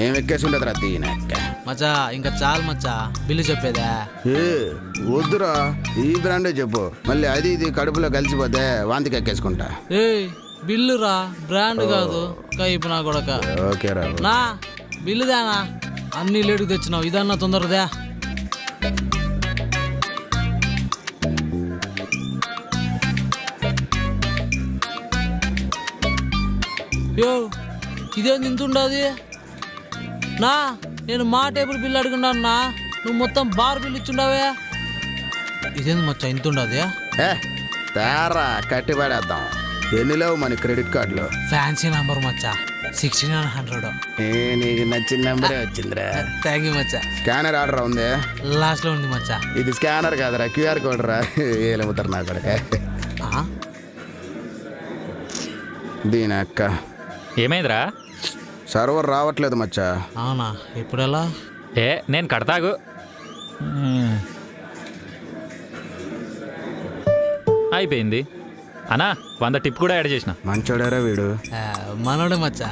ఏం ఎక్కేసి ఉండదురా దీనక్క. మచ్చా ఇంకా చాలు మచ్చా, బిల్లు చెప్పేదా? ఏ వద్దురా, ఈ బ్రాండే చెప్పు. మళ్ళీ అది ఇది కడుపులో కలిసిపోతే వాంతికి ఎక్కేసుకుంటా. ఏయ్ బిల్లు రా, బ్రాండ్ కాదు. కైపు నా కొడక. ఓకే రా. నా బిల్లుదేనా? అన్ని లేటుకు తెచ్చినావు, ఇదన్నా తొందరదా? యో ఇదేంది ఇంత ఉండదు నా? నేను మా టేబుల్ బిల్లు అడుగున్నాను నా, నువ్వు మొత్తం బార్ బిల్లు ఇచ్చుండవే. ఇదేంది మచ్చా ఇంత ఉండదు? ఏ తేరా కట్టి పడేద్దాం. ఎన్ని లేవు మన క్రెడిట్ కార్డులో? ఫ్యాన్సీ నంబర్ మచ్చా, 1600. నీకు నచ్చిన నెంబరే వచ్చిందిరా. Thank you Maccha. Scanner order ఉంది, లాస్ట్లో ఉంది మచ్చా. ఇది స్కానర్ కాదురా, క్యూఆర్ కోడ్ రా. ఏలేముతారు నా కొడుక. దీని అక్క ఏమైందిరా? సర్వర్ రావట్లేదు మచ్చా. అవునా, ఇప్పుడెలా? నేను కడతాగు. అయిపోయింది అన్నా. 100 టిప్ కూడా యాడ్ చేసిన. మంచోడారా వీడు. మనోడే మచ్చా.